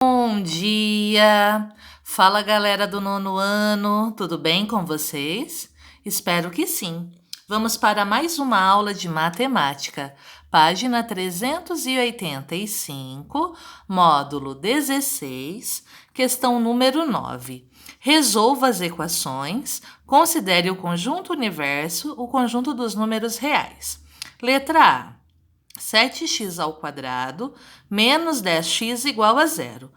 Bom dia! Fala, galera do nono ano, tudo bem com vocês? Espero que sim. Vamos para mais uma aula de matemática, página 385, módulo 16, questão número 9. Resolva as equações, considere o conjunto universo, o conjunto dos números reais. Letra A. 7x² menos 10x igual a zero.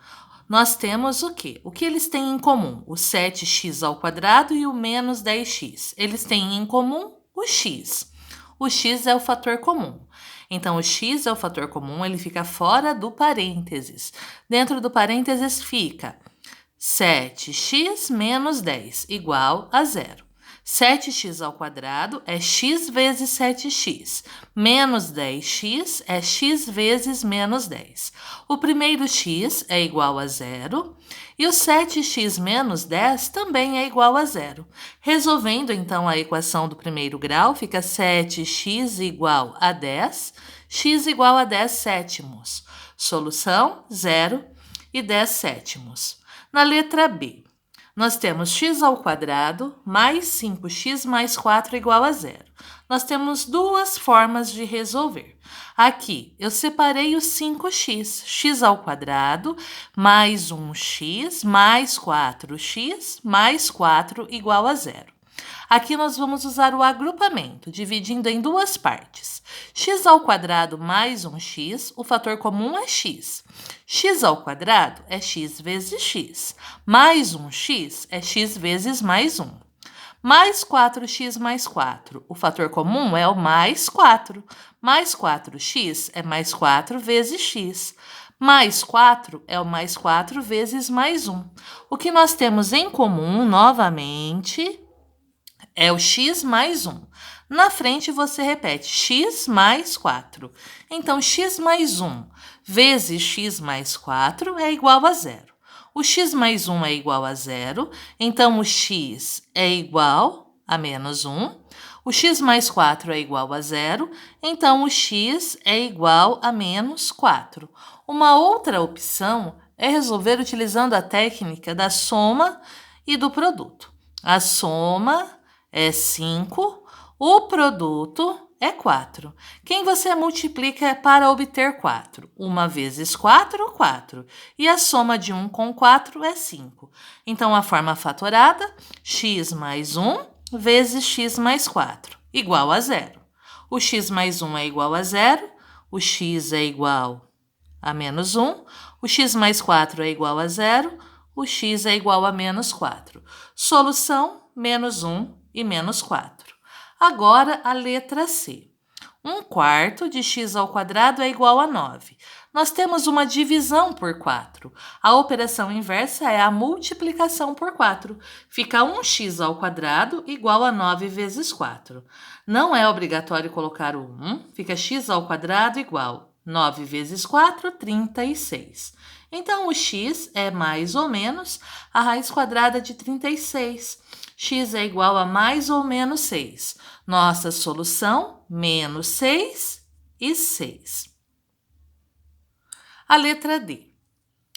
Nós temos o quê? O que eles têm em comum? O 7x² e o menos 10x. Eles têm em comum o x. O x é o fator comum. Então, o x é o fator comum, ele fica fora do parênteses. Dentro do parênteses fica 7x menos 10 igual a zero. 7x² é x vezes 7x, menos 10x é x vezes menos 10. O primeiro x é igual a zero e o 7x menos 10 também é igual a zero. Resolvendo, então, a equação do primeiro grau, fica 7x igual a 10, x igual a 10 sétimos. Solução, 0 e 10 sétimos. Na letra B, nós temos x² mais 5x mais 4 igual a zero. Nós temos duas formas de resolver. Aqui, eu separei os 5x. x² mais 1x mais 4x mais 4 igual a zero. Aqui nós vamos usar o agrupamento, dividindo em duas partes. x² mais 1x, o fator comum é x. x² é x vezes x, mais 1x é x vezes mais 1. Mais 4x mais 4, o fator comum é o mais 4. Mais 4x é mais 4 vezes x. Mais 4 é o mais 4 vezes mais 1. O que nós temos em comum, novamente, é o x mais 1. Na frente você repete x mais 4. Então, x mais 1 vezes x mais 4 é igual a zero. O x mais 1 é igual a zero, então o x é igual a menos 1. O x mais 4 é igual a zero, então o x é igual a menos 4. Uma outra opção é resolver utilizando a técnica da soma e do produto. A soma é 5, o produto é 4. Quem você multiplica para obter 4? 1 vezes 4, 4. E a soma de 1 com 4 é 5. Então, a forma fatorada, x mais 1 vezes x mais 4, igual a zero. O x mais 1 é igual a zero, o x é igual a menos 1, o x mais 4 é igual a zero, o x é igual a menos 4. Solução, menos 1 e menos 4. Agora, a letra C. 1/4 de x² é igual a 9. Nós temos uma divisão por 4. A operação inversa é a multiplicação por 4. Fica 1x² igual a 9 vezes 4. Não é obrigatório colocar o 1. Fica x² igual 9 vezes 4, 36. Então, o x é mais ou menos a raiz quadrada de 36. X é igual a mais ou menos 6. Nossa solução, menos 6 e 6. A letra D.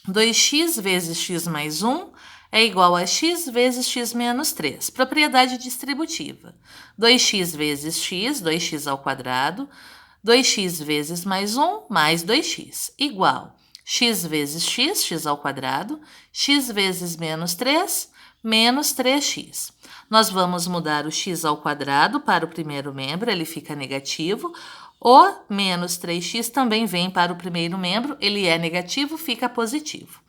2x vezes x mais 1 é igual a x vezes x menos 3. Propriedade distributiva. 2x vezes x, 2x², 2x vezes mais 1 mais 2x, igual x vezes x, x², x vezes menos 3, menos 3x. Nós vamos mudar o x² para o primeiro membro, ele fica negativo. O menos 3x também vem para o primeiro membro, ele é negativo, fica positivo.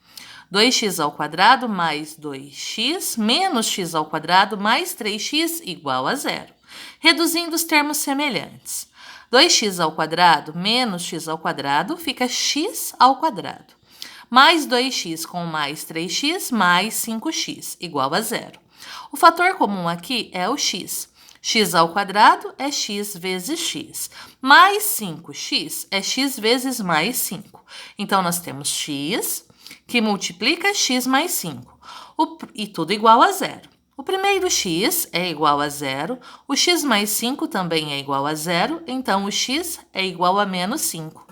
2x² mais 2x menos x² mais 3x igual a zero. Reduzindo os termos semelhantes. 2x² menos x² fica x². Mais 2x com mais 3x mais 5x igual a zero. O fator comum aqui é o x. x² é x vezes x. Mais 5x é x vezes mais 5. Então, nós temos x que multiplica x mais 5. E tudo igual a zero. O primeiro x é igual a zero. O x mais 5 também é igual a zero. Então, o x é igual a menos 5.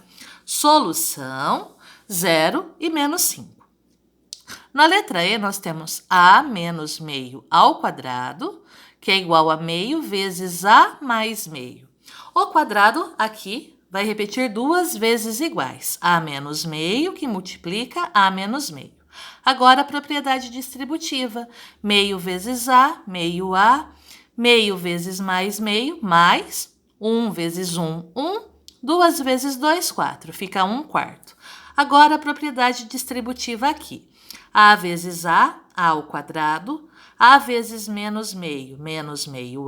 Solução, 0 e menos 5. Na letra E, nós temos A menos meio ao quadrado, que é igual a meio vezes A mais meio. O quadrado aqui vai repetir duas vezes iguais. A menos meio, que multiplica A menos meio. Agora, a propriedade distributiva. Meio vezes A, meio vezes mais meio, mais 1 vezes 1, 1. 2 vezes 2, 4. Fica 1 quarto. Agora, a propriedade distributiva aqui. A vezes A ao quadrado. A vezes menos meio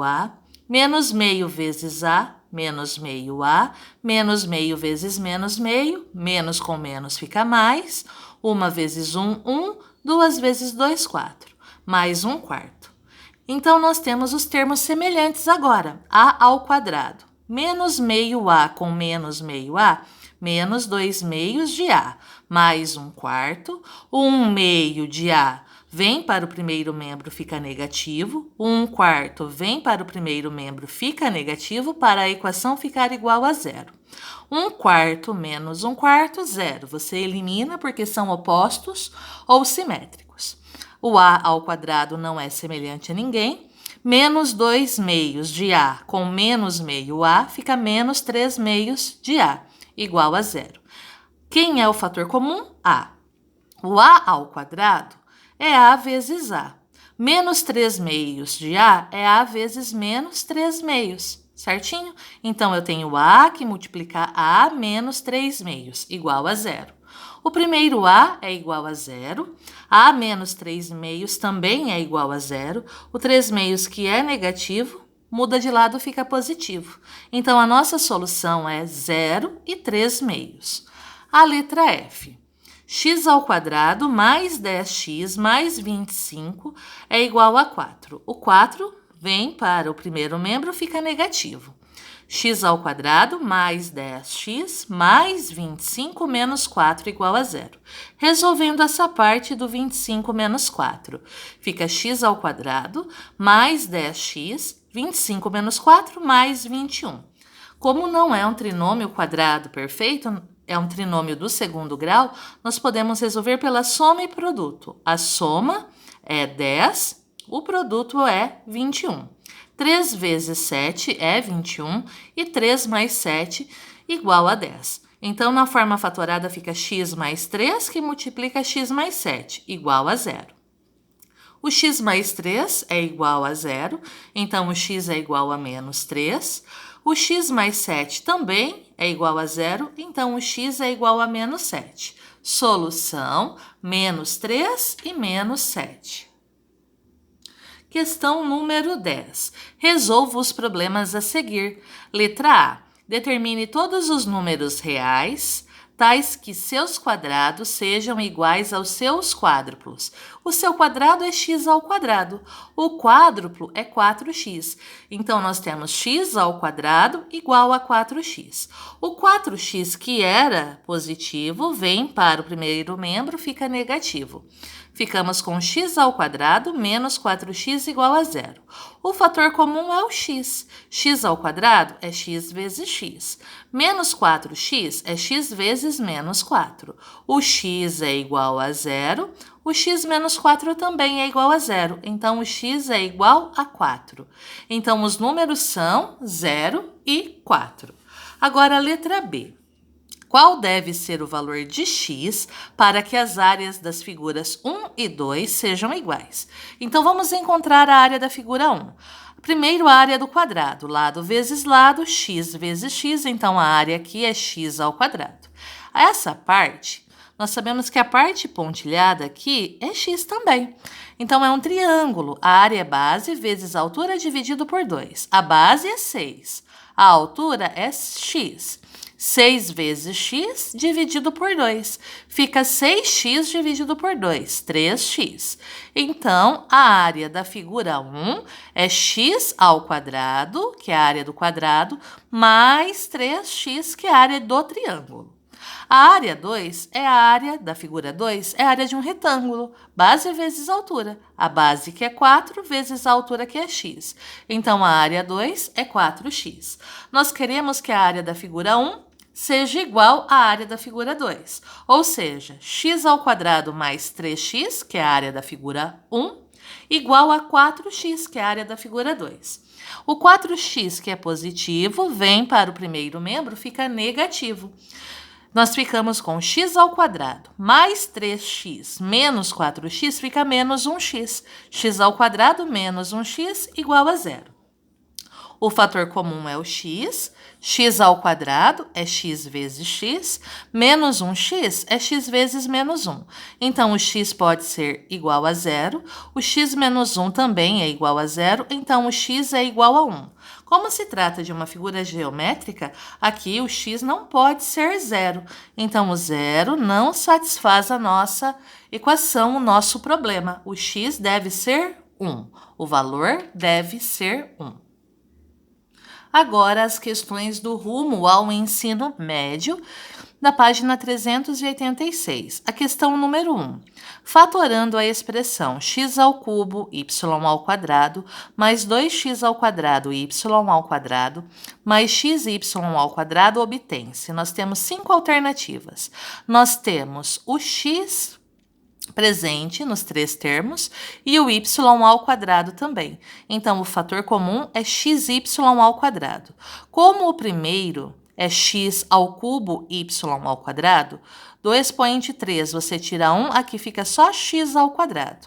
A. Menos meio vezes A, menos meio A. Menos meio vezes menos meio. Menos com menos fica mais. 1 vezes 1, 1. 2 vezes 2, 4. Mais 1 quarto. Então, nós temos os termos semelhantes agora. A ao quadrado. Menos meio A com menos meio A, menos 2 meios de A, mais 1 quarto. 1 meio de A vem para o primeiro membro, fica negativo. 1 quarto vem para o primeiro membro, fica negativo, para a equação ficar igual a zero. 1 quarto menos 1 quarto, zero. Você elimina porque são opostos ou simétricos. O A ao quadrado não é semelhante a ninguém. Menos 2 meios de A com menos meio A fica menos 3 meios de A, igual a zero. Quem é o fator comum? A. O A ao quadrado é A vezes A. Menos 3 meios de A é A vezes menos 3 meios, certinho? Então, eu tenho A que multiplica A menos 3 meios, igual a zero. O primeiro A é igual a zero. A menos 3 meios também é igual a zero. O 3 meios, que é negativo, muda de lado, fica positivo. Então, a nossa solução é 0 e 3 meios. A letra F. X ao quadrado mais 10x mais 25 é igual a 4. O 4 vem para o primeiro membro, fica negativo. X ao quadrado mais 10x mais 25 menos 4 igual a zero. Resolvendo essa parte do 25 menos 4, fica x ao quadrado mais 10x, 25 menos 4 mais 21. Como não é um trinômio quadrado perfeito, é um trinômio do segundo grau, nós podemos resolver pela soma e produto. A soma é 10, o produto é 21. 3 vezes 7 é 21 e 3 mais 7 igual a 10. Então, na forma fatorada fica x mais 3, que multiplica x mais 7, igual a zero. O x mais 3 é igual a zero, então o x é igual a menos 3. O x mais 7 também é igual a zero, então o x é igual a menos 7. Solução, menos 3 e menos 7. Questão número 10. Resolva os problemas a seguir. Letra A. Determine todos os números reais, tais que seus quadrados sejam iguais aos seus quádruplos. O seu quadrado é x ao quadrado. O quádruplo é 4x. Então, nós temos x ao quadrado igual a 4x. O 4x, que era positivo, vem para o primeiro membro, fica negativo. Ficamos com x ao quadrado menos 4x igual a zero. O fator comum é o x. X ao quadrado é x vezes x. Menos 4x é x vezes menos 4. O x é igual a zero. O x menos 4 também é igual a zero. Então, o x é igual a 4. Então, os números são 0 e 4. Agora, a letra B. Qual deve ser o valor de x para que as áreas das figuras 1 e 2 sejam iguais? Então, vamos encontrar a área da figura 1. Primeiro, a área do quadrado, lado vezes lado, x vezes x, então a área aqui é x ao quadrado. Essa parte, nós sabemos que a parte pontilhada aqui é x também. Então, é um triângulo, a área é base vezes a altura dividido por 2. A base é 6, a altura é x. 6 vezes x dividido por 2. Fica 6x dividido por 2, 3x. Então, a área da figura 1 é x ao quadrado, que é a área do quadrado, mais 3x, que é a área do triângulo. A área 2 é a área da figura 2, é a área de um retângulo, base vezes altura. A base, que é 4, vezes a altura, que é x. Então, a área 2 é 4x. Nós queremos que a área da figura 1 seja igual à área da figura 2. Ou seja, x ao quadrado mais 3x, que é a área da figura 1, igual a 4x, que é a área da figura 2. O 4x, que é positivo, vem para o primeiro membro, fica negativo. Nós ficamos com x ao quadrado mais 3x menos 4x fica menos 1x. X ao quadrado menos 1x igual a zero. O fator comum é o x ao quadrado é x vezes x, menos 1x é x vezes menos 1. Então, o x pode ser igual a zero, o x menos 1 também é igual a zero, então o x é igual a 1. Como se trata de uma figura geométrica, aqui o x não pode ser zero. Então, o zero não satisfaz a nossa equação, o nosso problema. O x deve ser 1. O valor deve ser 1. Agora, as questões do rumo ao ensino médio, na página 386. A questão número 1. Fatorando a expressão x ao cubo y ao quadrado mais 2x ao quadrado y ao quadrado mais xy ao quadrado obtém-se. Nós temos 5 alternativas. Nós temos o x presente nos 3 termos e o y ao quadrado também. Então, o fator comum é xy ao quadrado. Como o primeiro é x ao cubo y ao quadrado, do expoente 3 você tira 1, aqui fica só x ao quadrado.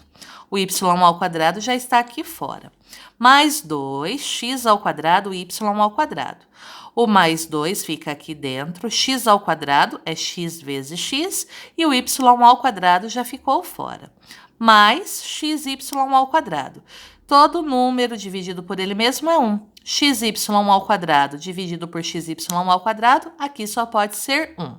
O y ao quadrado já está aqui fora. Mais 2x ao quadrado, y ao quadrado. O mais 2 fica aqui dentro, x ao quadrado é x vezes x, e o y ao quadrado já ficou fora. Mais xy ao quadrado. Todo número dividido por ele mesmo é 1. Xy ao quadrado dividido por xy ao quadrado, aqui só pode ser 1.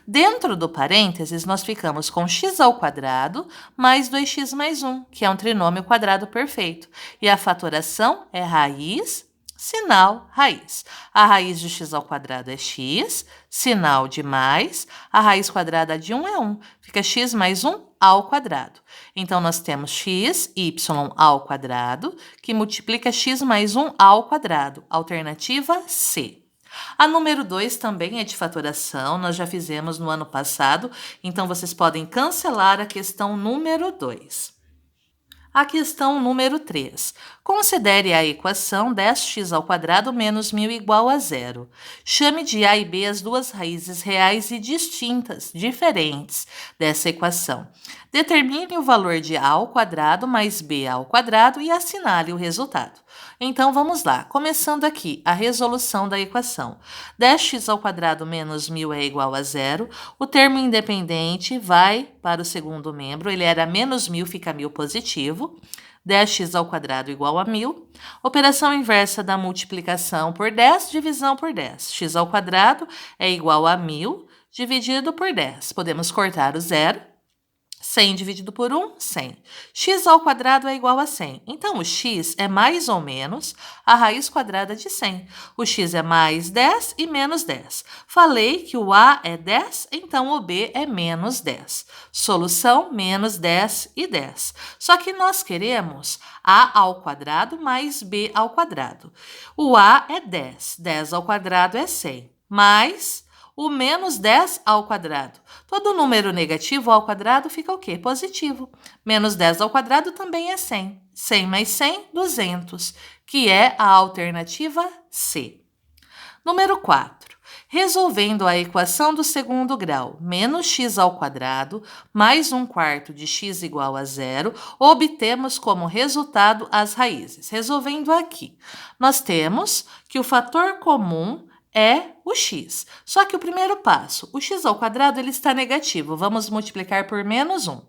Dentro do parênteses, nós ficamos com x ao quadrado mais 2x mais 1, que é um trinômio quadrado perfeito. E a fatoração é raiz, sinal, raiz. A raiz de x ao quadrado é x, sinal de mais, a raiz quadrada de 1 é 1, fica x mais 1 ao quadrado. Então, nós temos x, y ao quadrado, que multiplica x mais 1 ao quadrado, alternativa C. A número 2 também é de fatoração, nós já fizemos no ano passado, então vocês podem cancelar a questão número 2. A questão número 3. Considere a equação 10x ao quadrado menos 1000 igual a zero. Chame de a e b as duas raízes reais e distintas, diferentes, dessa equação. Determine o valor de a ao quadrado mais b ao quadrado e assinale o resultado. Então, vamos lá. Começando aqui, a resolução da equação. 10x ao quadrado menos 1000 é igual a zero. O termo independente vai para o segundo membro. Ele era menos 1000, fica 1000 positivo. 10x ao quadrado igual a 1000. Operação inversa da multiplicação por 10, divisão por 10. X ao quadrado é igual a 1000 dividido por 10. Podemos cortar o zero. 100 dividido por 1, 100. X ao quadrado é igual a 100. Então, o x é mais ou menos a raiz quadrada de 100. O x é mais 10 e menos 10. Falei que o a é 10, então o b é menos 10. Solução, menos 10 e 10. Só que nós queremos a ao quadrado mais b ao quadrado. O a é 10. 10 ao quadrado é 100. Mais o menos 10 ao quadrado. Todo número negativo ao quadrado fica o quê? Positivo. Menos 10 ao quadrado também é 100. 100 mais 100, 200, que é a alternativa C. Número 4. Resolvendo a equação do segundo grau, menos x ao quadrado, mais 1/4 de x igual a zero, obtemos como resultado as raízes. Resolvendo aqui, nós temos que o fator comum é o x. Só que o primeiro passo, o x ao quadrado ele está negativo. Vamos multiplicar por menos 1.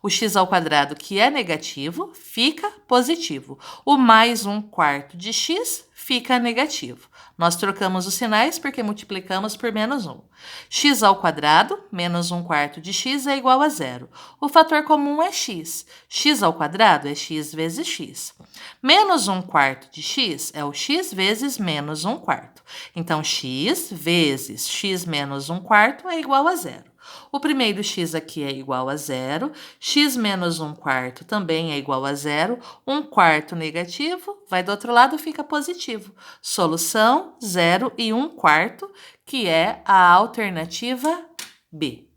O x ao quadrado, que é negativo, fica positivo. O mais 1/4 de x fica negativo. Nós trocamos os sinais porque multiplicamos por menos 1. X ao quadrado, menos 1/4 de x é igual a zero. O fator comum é x. X ao quadrado é x vezes x. Menos 1/4 de x é o x vezes menos 1/4. Então, x vezes x menos 1/4 é igual a zero. O primeiro x aqui é igual a zero, x menos 1/4 também é igual a zero, 1/4 negativo, vai do outro lado, fica positivo. Solução 0 e 1/4, que é a alternativa B.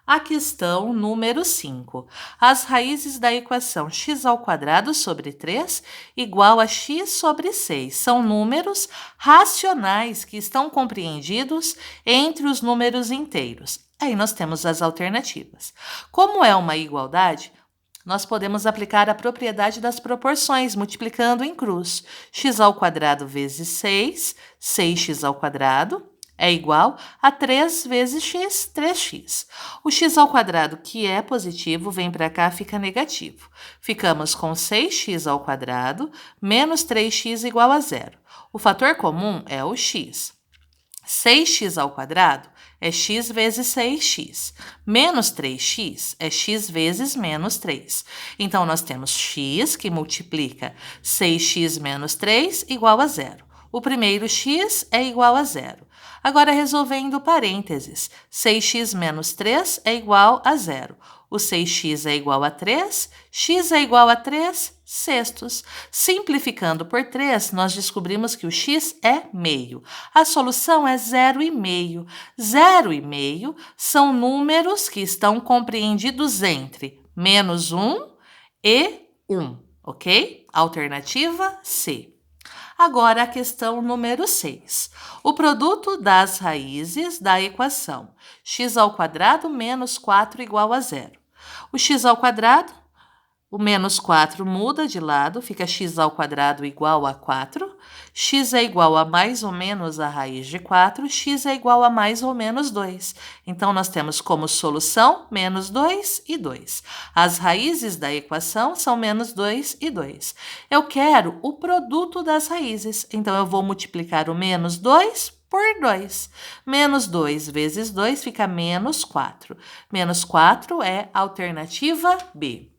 A questão número 5. As raízes da equação x² sobre 3 igual a x sobre 6 são números racionais que estão compreendidos entre os números inteiros. Aí nós temos as alternativas. Como é uma igualdade, nós podemos aplicar a propriedade das proporções, multiplicando em cruz. X² vezes 6, 6x², é igual a 3 vezes x, 3x. O x², que é positivo, vem para cá, fica negativo. Ficamos com 6x² menos 3x igual a zero. O fator comum é o x. 6x² é x vezes 6x. Menos 3x é x vezes menos 3. Então, nós temos x, que multiplica 6x menos 3, igual a zero. O primeiro x é igual a zero. Agora, resolvendo parênteses, 6x menos 3 é igual a zero. O 6x é igual a 3, x é igual a 3 sextos. Simplificando por 3, nós descobrimos que o x é meio. A solução é 0,5. 0,5 são números que estão compreendidos entre menos 1 e 1, ok? Alternativa C. Agora, a questão número 6. O produto das raízes da equação x² menos 4 igual a zero. O x², o menos 4 muda de lado, fica x² igual a 4. X é igual a mais ou menos a raiz de 4, x é igual a mais ou menos 2. Então, nós temos como solução menos 2 e 2. As raízes da equação são menos 2 e 2. Eu quero o produto das raízes, então eu vou multiplicar o menos 2 por 2. Menos 2 vezes 2 fica menos 4. Menos 4 é a alternativa B.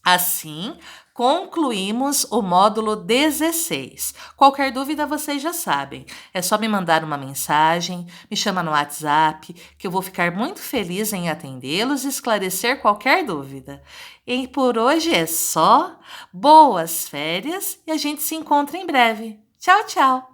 Assim, concluímos o módulo 16. Qualquer dúvida, vocês já sabem. É só me mandar uma mensagem, me chama no WhatsApp, que eu vou ficar muito feliz em atendê-los e esclarecer qualquer dúvida. E por hoje é só. Boas férias e a gente se encontra em breve. Tchau, tchau!